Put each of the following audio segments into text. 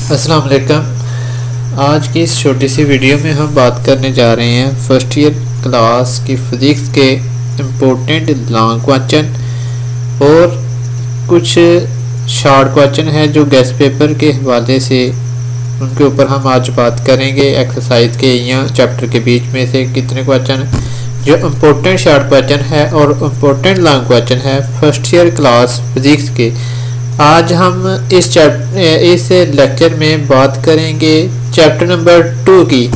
अस्सलाम वालेकुम। आज की इस छोटी सी वीडियो में हम बात करने जा रहे हैं फर्स्ट ईयर क्लास की फिज़िक्स के इम्पोर्टेंट लॉन्ग क्वेश्चन और कुछ शॉर्ट क्वेश्चन हैं जो गेस्ट पेपर के हवाले से उनके ऊपर हम आज बात करेंगे। एक्सरसाइज के या चैप्टर के बीच में से कितने क्वेश्चन जो इम्पोर्टेंट शॉर्ट क्वेश्चन है और इम्पोर्टेंट लॉन्ग क्वेश्चन है फर्स्ट ईयर क्लास फिज़िक्स के। आज हम इस लेक्चर में बात करेंगे चैप्टर नंबर 2 की।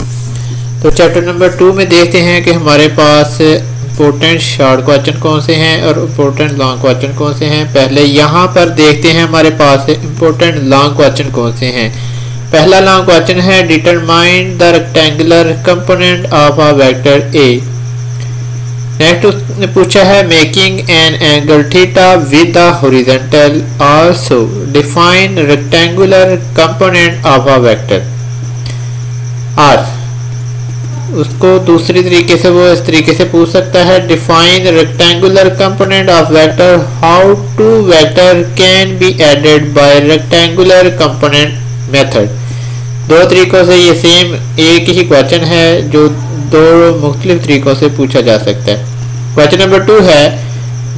तो चैप्टर नंबर 2 में देखते हैं कि हमारे पास इम्पोर्टेंट शॉर्ट क्वेश्चन कौन से हैं और इम्पोर्टेंट लॉन्ग क्वेश्चन कौन से हैं। पहले यहाँ पर देखते हैं हमारे पास इम्पोर्टेंट लॉन्ग क्वेश्चन कौन से हैं। पहला लॉन्ग क्वेश्चन है determine the rectangular component of a vector A. Next पूछा है making an angle theta with the horizontal also define rectangular component of a vector. आर उसको दूसरी तरीके से वो इस तरीके से पूछ सकता है define rectangular component of vector, how two vector can be added by rectangular component method. दो तरीकों से ये सेम एक ही क्वेश्चन है जो दो मुख्तलिफ तरीकों से पूछा जा सकता है। क्वेश्चन नंबर 2 है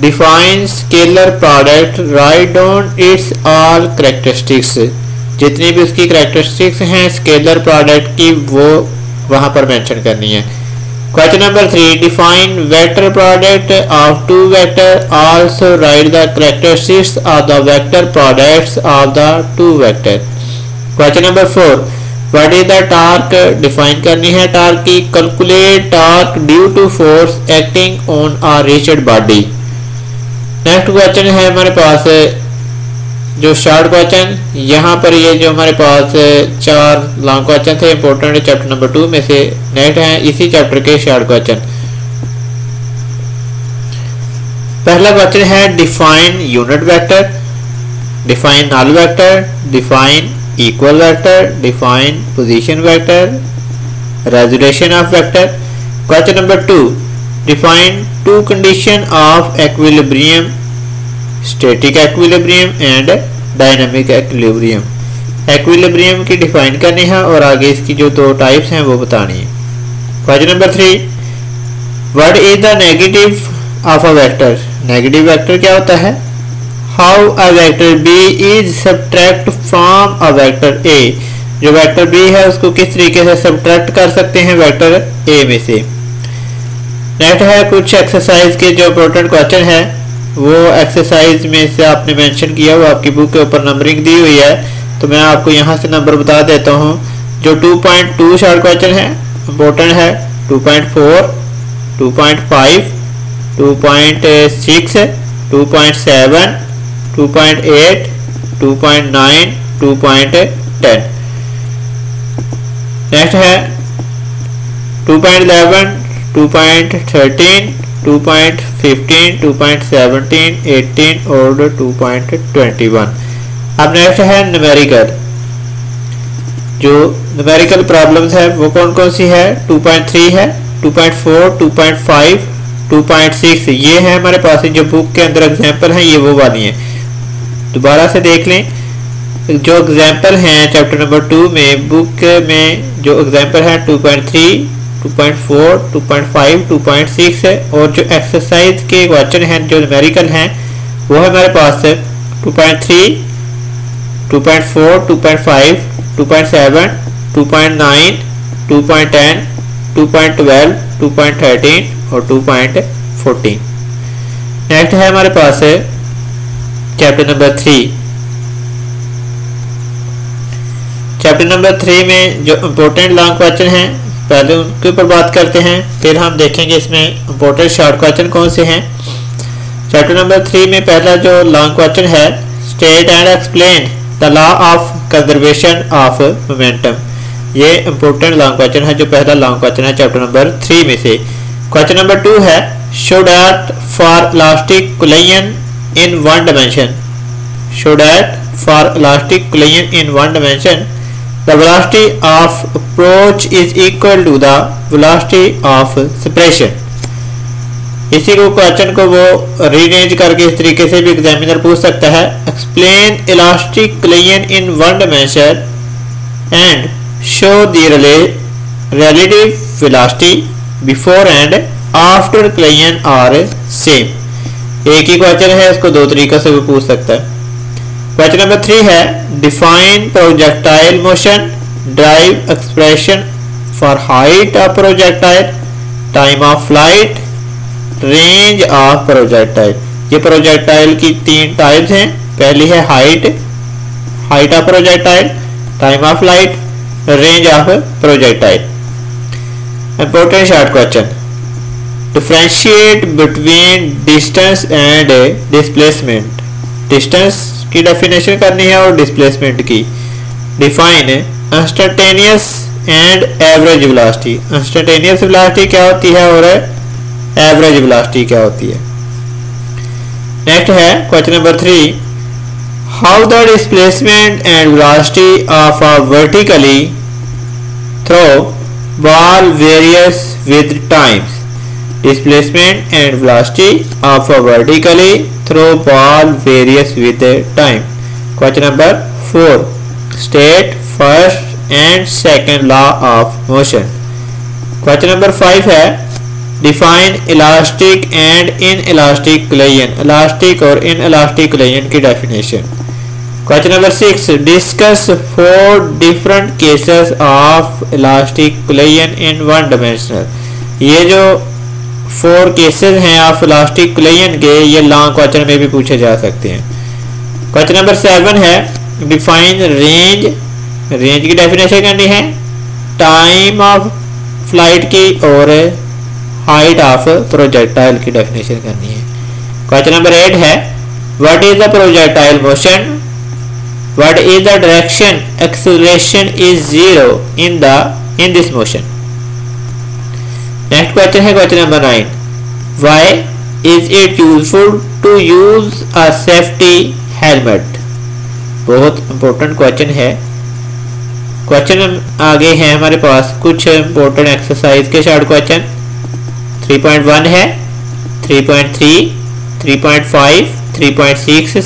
define scalar product, write down it's all characteristics. जितनी भी उसकी कैरेक्टरिस्टिक्स हैं स्केलर प्रोडक्ट की वो वहां पर मेंशन करनी है। Question number 3 define vector product of two vector, also write the characteristics of the vector products of the two vector. Question number 4 what is the torque, define करनी है torque की। Calculate torque due to force acting on a rigid body. Next question है हमारे पास जो short question, यहाँ पर ये जो हमारे पास 4 लॉन्ग क्वेश्चन थे इंपॉर्टेंट चैप्टर नंबर 2 में से नेक्स्ट है इसी चैप्टर के शॉर्ट क्वेश्चन। पहला क्वेश्चन है define unit vector, define null vector, define equal vector, define position vector, resolution of vector. Question number 2 define two condition of equilibrium, static equilibrium and dynamic equilibrium. Equilibrium की define करनी है और आगे इसकी जो 2 types हैं वो बतानी है। Question number 3 what is the negative of a vector, negative vector क्या होता है। How a vector B is subtract from a vector A, जो वेक्टर बी है उसको किस तरीके से सब्ट्रैक्ट कर सकते हैं वेक्टर ए में से। नेक्स्ट है कुछ एक्सरसाइज के जो इंपॉर्टेंट क्वेश्चन है वो एक्सरसाइज में से आपने मेंशन किया हुआ, आपकी बुक के ऊपर नंबरिंग दी हुई है तो मैं आपको यहाँ से नंबर बता देता हूँ। जो 2.2 शॉर्ट क्वेश्चन है इंपॉर्टेंट है 2.4, 2.5, 2.6, 2.7, 2.8, 2.9, 2.10। नेक्स्ट है 2.11, 2.13, 2.15, 2.17, 18 और 2.21। अब नेक्स्ट है न्यूमेरिकल, जो न्यूमेरिकल प्रॉब्लम्स है वो कौन कौन सी है। 2.3 है, 2.4, 2.5, 2.6 ये है हमारे पास जो बुक के अंदर एग्जाम्पल हैं ये वो वाली हैं। दोबारा से देख लें जो एग्जाम्पल हैं चैप्टर नंबर 2 में बुक में जो एग्जाम्पल है 2.3, 2.4, 2.5, 2.6 है और जो एक्सरसाइज के क्वेश्चन हैं जो न्यूमेरिकल हैं वो है हमारे पास 2.3, 2.4, 2.5, 2.7, 2.9, 2.10, 2.12, 2.13 और 2.14। नेक्स्ट है हमारे पास चैप्टर नंबर 3। चैप्टर नंबर 3 में जो इम्पोर्टेंट लॉन्ग क्वेश्चन हैं पहले उनके ऊपर बात करते हैं, फिर हम देखेंगे इसमें इम्पोर्टेंट शॉर्ट क्वेश्चन कौन से हैं। चैप्टर नंबर 3 में पहला जो लॉन्ग क्वेश्चन है state and explain the law of conservation of momentum. ये इम्पोर्टेंट लॉन्ग क्वेश्चन है जो पहला लॉन्ग क्वेश्चन है चैप्टर नंबर 3 में से। क्वेश्चन नंबर 2 है show that for elastic collision in one dimension, show that for elastic collision in one dimension the velocity of approach is equal to the velocity of separation। इसी को question को वो rearrange करके इस तरीके से भी एग्जामिनर पूछ सकता है। Explain elastic collision in one dimension and show the relative velocity before and after collision are same। एक ही क्वेश्चन है, इसको दो तरीकों से भी पूछ सकता है। क्वेश्चन नंबर 3 है define projectile motion, drive expression for height of projectile, time of flight, range of projectile. ये प्रोजेक्टाइल की 3 टाइप्स हैं। पहली है height of projectile, time of flight, range of projectile. Important short question, differentiate between distance and displacement. Distance की definition करनी है और displacement की। Define instantaneous and average velocity. Instantaneous velocity क्या होती है और एवरेज वेलोसिटी क्या होती है। नेक्स्ट है question number 3, how the displacement and velocity of a vertically throw ball varies with times. Displacement and velocity of a vertically throw ball varies with time. Question number 4, state first and second law of motion. Question number 5 है define elastic and inelastic collision। elastic और inelastic collision की definition। Question number 6, discuss 4 different cases of elastic collision in one dimensional। ये जो 4 cases हैं of elastic collision के, ये long question में भी पूछे जा सकते हैं। क्वेश्चन नंबर 7 है डिफाइन रेंज। रेंज की डेफिनेशन करनी है, टाइम ऑफ फ्लाइट की और हाइट ऑफ प्रोजेक्टाइल की डेफिनेशन करनी है। क्वेश्चन नंबर 8 है what is the projectile motion, what is the direction acceleration is 0 in this motion. Next question है question number 9, why is it useful to use a safety helmet. बहुत important question है। Question आगे हैं हमारे पास कुछ important exercise के short question. 3.1 है, 3.3, 3.5, 3.6,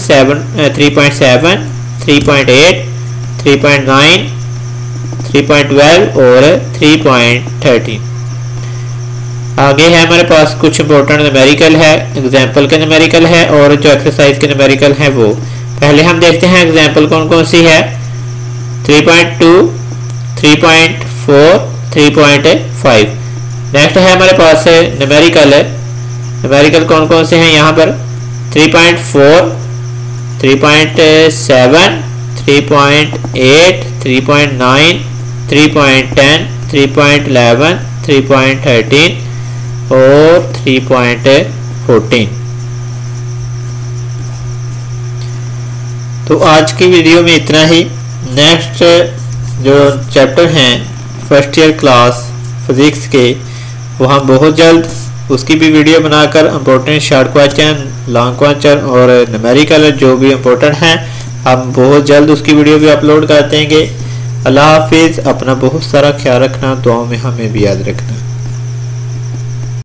3.7, 3.8, 3.9, 3.12 और 3.13। आगे है हमारे पास कुछ इंपॉर्टेंट न्यूमेरिकल है, एग्जाम्पल के न्यूमेरिकल है और जो एक्सरसाइज के न्यूमेरिकल है वो। पहले हम देखते हैं एग्जाम्पल कौन कौन सी है। 3.2, 3.4, 3.5। नेक्स्ट है हमारे पास न्यूमेरिकल। न्यूमेरिकल कौन कौन से हैं यहाँ पर 3.4, 3.7, 3.8, 3.9, 3.10, 3.11, 3.13 और 3.14। तो आज की वीडियो में इतना ही। नेक्स्ट जो चैप्टर हैं फर्स्ट ईयर क्लास फिजिक्स के, वो हम बहुत जल्द उसकी भी वीडियो बनाकर important short question, long question और न्यूमेरिकल जो भी इम्पोर्टेंट हैं, हम बहुत जल्द उसकी वीडियो भी अपलोड कर देंगे। अल्लाह हाफिज़। अपना बहुत सारा ख्याल रखना, दुआओं में हमें भी याद रखना।